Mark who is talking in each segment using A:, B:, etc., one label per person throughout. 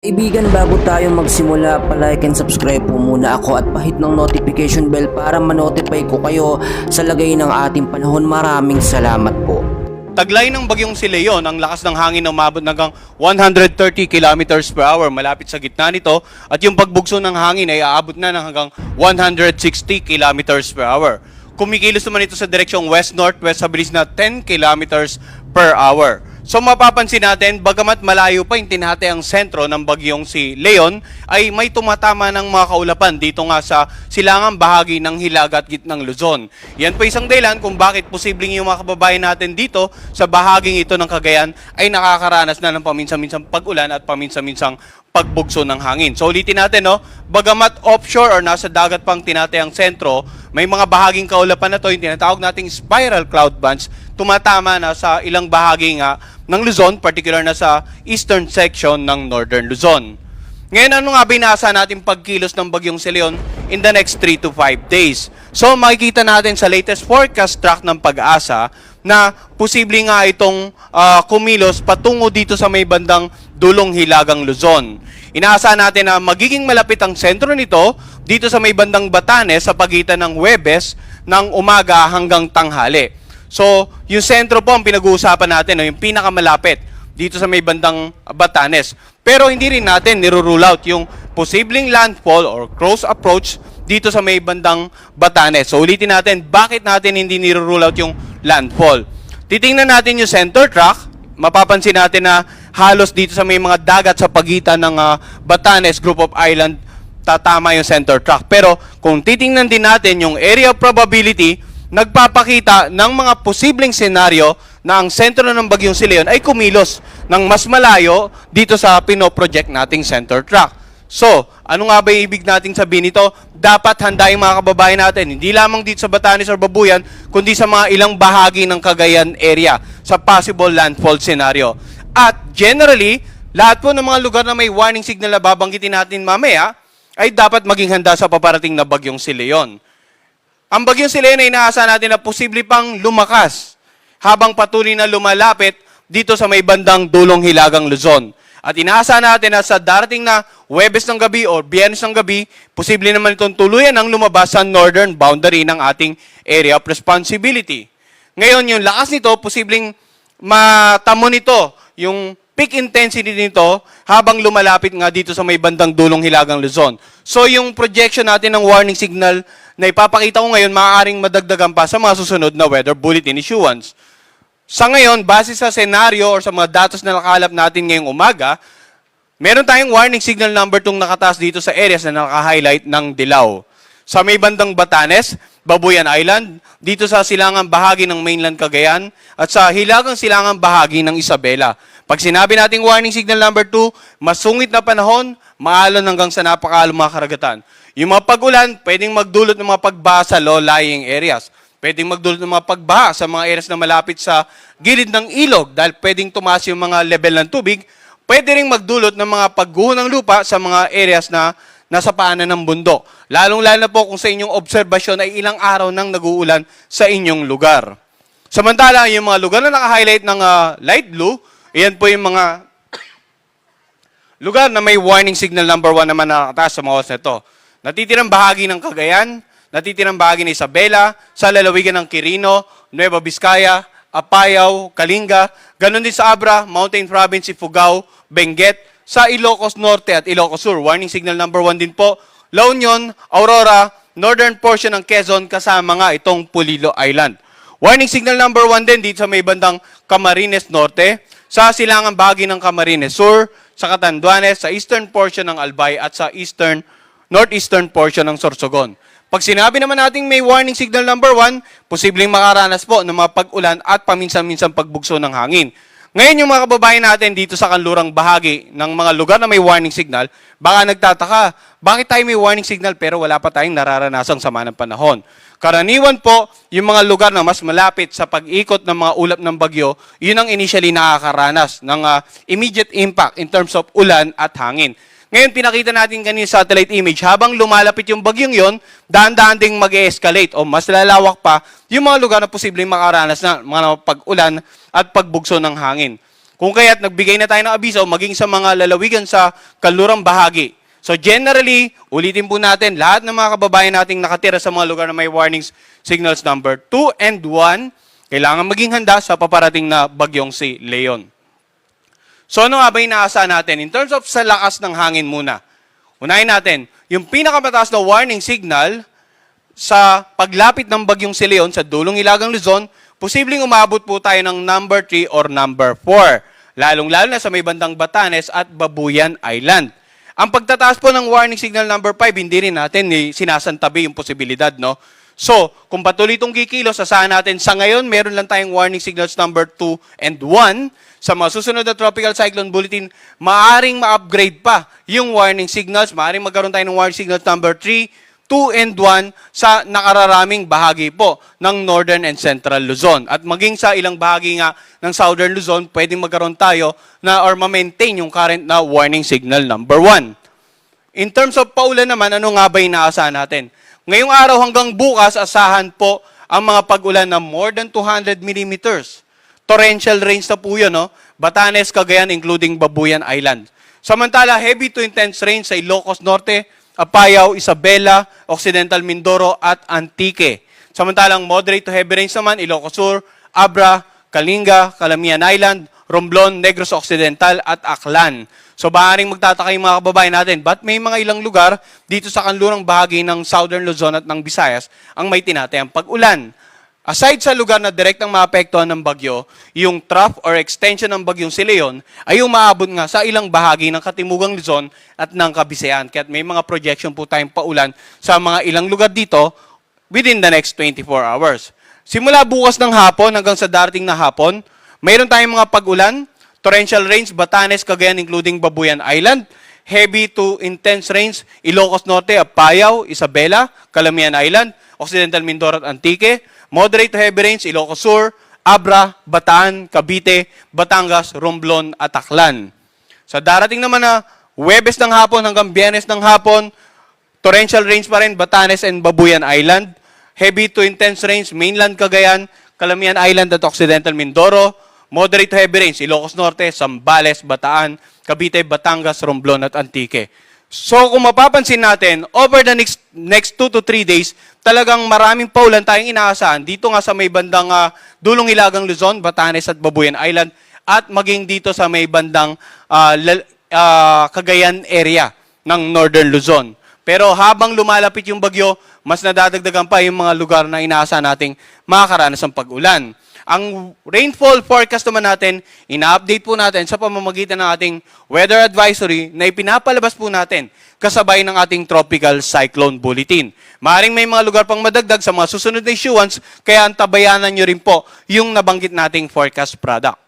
A: Kaibigan, bago tayo magsimula, palike and subscribe po muna ako at pahit ng notification bell para ma-notify ko kayo sa lagay ng ating panahon. Maraming salamat po.
B: Taglay ng bagyong si Leon, ang lakas ng hangin na umabot hanggang 130 kilometers per hour malapit sa gitna nito at yung pagbugso ng hangin ay aabot na ng hanggang 160 kilometers per hour. Kumikilos naman ito sa direksyong west-northwest sa bilis na 10 kilometers per hour. So mapapansin natin, bagamat malayo pa yung tinatayang sentro ng bagyong si Leon, ay may tumatama ng mga kaulapan dito nga sa silangang bahagi ng Hilaga at gitnang Luzon. Yan po isang dahilan kung bakit posibleng yung mga kababayan natin dito sa bahaging ito ng Cagayan ay nakakaranas na ng paminsan-minsang pag-ulan at paminsan-minsang pagbugso ng hangin. So ulitin natin, no? Bagamat offshore or nasa dagat pang tinatayang sentro, may mga bahaging kaulapan na to, yung tinatawag nating spiral cloud bands, tumatama na sa ilang bahagi nga ng Luzon, particular na sa eastern section ng northern Luzon. Ngayon, ano nga binasa natin pagkilos ng bagyong si Leon in the next 3 to 5 days? So makikita natin sa latest forecast track ng Pag-asa na posible nga itong kumilos patungo dito sa may bandang dulong Hilagang Luzon. Inaasahan natin na magiging malapit ang sentro nito dito sa may bandang Batanes sa pagitan ng Huwebes ng umaga hanggang tanghali. So, yung sentro po ang pinag-uusapan natin, no, yung pinakamalapit dito sa may bandang Batanes. Pero hindi rin natin nirurule out yung posibleng landfall or close approach dito sa may bandang Batanes. So, ulitin natin, bakit natin hindi nirurule out yung landfall? Titingnan natin yung center track, mapapansin natin na halos dito sa may mga dagat sa pagitan ng Batanes Group of Island, tatama yung center track. Pero kung titingnan din natin yung area of probability, nagpapakita ng mga posibleng senaryo na ang sentro ng bagyong si Leon ay kumilos ng mas malayo dito sa pinoproject nating center track. So, ano nga ba yung ibig nating sabihin nito? Dapat handa yung mga kababayan natin, hindi lamang dito sa Batanes or Babuyan, kundi sa mga ilang bahagi ng Cagayan area sa possible landfall scenario. At generally, lahat po ng mga lugar na may warning signal na babanggitin natin mamaya, ay dapat maging handa sa paparating na bagyong si Leon. Ang bagyong si Leon ay inaasahan natin na posible pang lumakas habang patuloy na lumalapit dito sa may bandang dulong Hilagang Luzon. At inaasahan natin na sa darating na Huwebes ng gabi o Biyernes ng gabi, posible naman itong tuluyan ang lumabas sa northern boundary ng ating area of responsibility. Ngayon, yung lakas nito, posibleng matamo nito yung peak intensity nito habang lumalapit nga dito sa may bandang dulong Hilagang Luzon. So yung projection natin ng warning signal na ipapakita ko ngayon, maaaring madagdagan pa sa mga susunod na weather bulletin issuance. Sa ngayon, base sa senaryo or sa mga datos na nakalap natin ngayong umaga, meron tayong warning signal number 2 nakataas dito sa areas na naka-highlight ng dilaw. Sa may bandang Batanes, Babuyan Island, dito sa silangang bahagi ng mainland Cagayan, at sa hilagang silangang bahagi ng Isabela. Pag sinabi nating warning signal number 2, masungit na panahon, maalon hanggang sa napakalong mga karagatan. Yung mga pag-ulan, pwedeng magdulot ng mga pagbaha sa low-lying areas. Pwedeng magdulot ng mga pagbaha sa mga areas na malapit sa gilid ng ilog dahil pwedeng tumaas yung mga level ng tubig. Pwede ring magdulot ng mga pagguho ng lupa sa mga areas na nasa paanan ng bundok. Lalong-lalo na po kung sa inyong obserbasyon ay ilang araw nang nag-uulan sa inyong lugar. Samantala, yung mga lugar na naka-highlight ng light blue, iyan po yung mga lugar na may warning signal number 1 naman na nakataas sa mga oras na ito. Natitirang bahagi ng Cagayan, natitirang bahagi ng Isabela, sa lalawigan ng Quirino, Nueva Vizcaya, Apayao, Kalinga, ganun din sa Abra, Mountain Province, Ifugao, Benguet, sa Ilocos Norte at Ilocos Sur. Warning signal number 1 din po. La Union, Aurora, northern portion ng Quezon, kasama nga itong Pulilo Island. Warning signal number 1 din dito sa may bandang Camarines Norte, sa silangang bahagi ng Camarines Sur, sa Catanduanes, sa eastern portion ng Albay at sa northeastern portion ng Sorsogon. Pag sinabi naman natin may warning signal number 1, posibleng makaranas po ng mga pag-ulan at paminsan-minsan pagbugso ng hangin. Ngayon yung mga kababayan natin dito sa kanlurang bahagi ng mga lugar na may warning signal, baka nagtataka, bakit tayo may warning signal pero wala pa tayong nararanasang sama ng panahon? Karaniwan po, yung mga lugar na mas malapit sa pag-ikot ng mga ulap ng bagyo, yun ang initially nakakaranas ng immediate impact in terms of ulan at hangin. Ngayon, pinakita natin kanina sa satellite image, habang lumalapit yung bagyong yon, dahan-dahan ding mag-e-escalate o mas lalawak pa yung mga lugar na posibleng makaranas na mga pag-ulan at pagbugso ng hangin. Kung kaya't nagbigay na tayo ng abiso maging sa mga lalawigan sa kanlurang bahagi. So generally, ulitin po natin, lahat ng mga kababayan nating nakatira sa mga lugar na may warning signals number 2 and 1, kailangan maging handa sa paparating na bagyong si Leon. So ano nga ba inaasahan natin? In terms of sa lakas ng hangin muna. Unahin natin, yung pinakamataas na warning signal sa paglapit ng bagyong si Leon sa dulong Hilagang Luzon, posibleng umabot po tayo ng number 3 or number 4. Lalong-lalo na sa may bandang Batanes at Babuyan Island. Ang pagtataas po ng warning signal number 5, hindi rin natin sinasantabi yung posibilidad, no? So, kung patuloy itong kikilos, asahan natin sa ngayon, meron lang tayong warning signals number 2 and 1. Sa mga susunod na Tropical Cyclone Bulletin, maaring ma-upgrade pa yung warning signals. Maaring magkaroon tayo ng warning signals number 3, 2 and 1 sa nakararaming bahagi po ng Northern and Central Luzon. At maging sa ilang bahagi nga ng Southern Luzon, pwedeng magkaroon tayo na or ma-maintain yung current na warning signal number 1. In terms of paulan naman, ano nga ba inaasahan natin? Ngayong araw hanggang bukas, asahan po ang mga pag-ulan na more than 200 millimeters. Torrential rains na po yun, no? Batanes, Cagayan, including Babuyan Island. Samantala, heavy to intense rains sa Ilocos Norte, Apayao, Isabela, Occidental Mindoro at Antique. Samantalang moderate to heavy rains naman, Ilocos Sur, Abra, Kalinga, Calamian Island, Romblon, Negros Occidental at Aklan. So maaaring magtataka yung mga kababayan natin, ba't may mga ilang lugar dito sa kanlurang bahagi ng Southern Luzon at ng Visayas ang may tinatayang pag-ulan? Aside sa lugar na direktang maapektuhan ng bagyo, yung trough or extension ng bagyong si Leon ay umaabot nga sa ilang bahagi ng Katimugang Luzon at ng Kabisayan. Kaya may mga projection po tayong paulan sa mga ilang lugar dito within the next 24 hours. Simula bukas ng hapon hanggang sa darating na hapon, mayroon tayong mga pag-ulan, torrential rains, Batanes, Cagayan, including Babuyan Island, heavy to intense rains, Ilocos Norte, Apayao, Isabela, Calamian Island, Occidental Mindoro at Antique, moderate to heavy rains, Ilocos Sur, Abra, Bataan, Cavite, Batangas, Romblon at Aklan. Sa darating naman na Huwebes ng hapon hanggang Biyernes ng hapon, torrential rains pa rin, Batanes and Babuyan Island, heavy to intense rains, mainland Cagayan, Calamian Island at Occidental Mindoro, moderate to heavy rains, Ilocos Norte, Zambales, Bataan, Cavite, Batangas, Romblon at Antique. So kung mapapansin natin, over the next 2 to 3 days, talagang maraming paulan tayong inaasahan dito nga sa may bandang dulong Hilagang Luzon, Batanes at Babuyan Island at maging dito sa may bandang Cagayan area ng Northern Luzon. Pero habang lumalapit yung bagyo, mas nadadagdagan pa yung mga lugar na inaasahan nating makakaranas ng pag-ulan. Ang rainfall forecast naman natin, ina-update po natin sa pamamagitan ng ating weather advisory na ipinapalabas po natin kasabay ng ating tropical cyclone bulletin. Maaring may mga lugar pang madagdag sa mga susunod na issuance, kaya antabayanan nyo rin po yung nabanggit nating forecast product.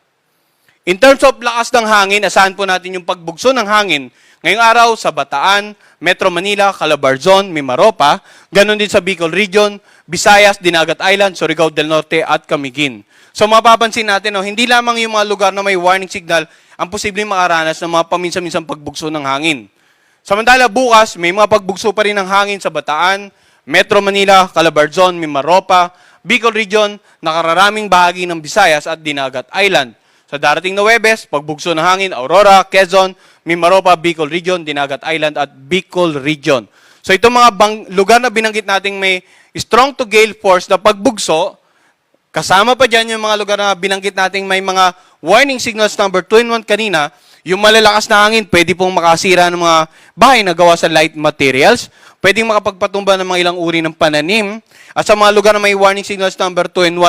B: In terms of lakas ng hangin, asahan po natin yung pagbugso ng hangin ngayong araw sa Bataan, Metro Manila, Calabarzon, Mimaropa, ganun din sa Bicol Region, Visayas, Dinagat Island, Surigao del Norte at Camiguin. So mapapansin natin, hindi lamang yung mga lugar na may warning signal ang posibleng makaranas ng mga paminsan-minsang pagbugso ng hangin. Samantala bukas, may mga pagbugso pa rin ng hangin sa Bataan, Metro Manila, Calabarzon, Mimaropa, Bicol Region, nakararaming bahagi ng Visayas at Dinagat Island. Sa darating na Huwebes, pagbugso ng hangin, Aurora, Quezon, Mimaropa, Bicol Region, Dinagat Island at Bicol Region. So itong mga lugar na binanggit nating may strong to gale force na pagbugso, kasama pa dyan yung mga lugar na binanggit nating may mga warning signals number 2 and 1 kanina, yung malalakas na hangin, pwede pong makasira ng mga bahay na gawa sa light materials, pwedeng makapagpatumba ng mga ilang uri ng pananim, at sa mga lugar na may warning signals number 2 and 1,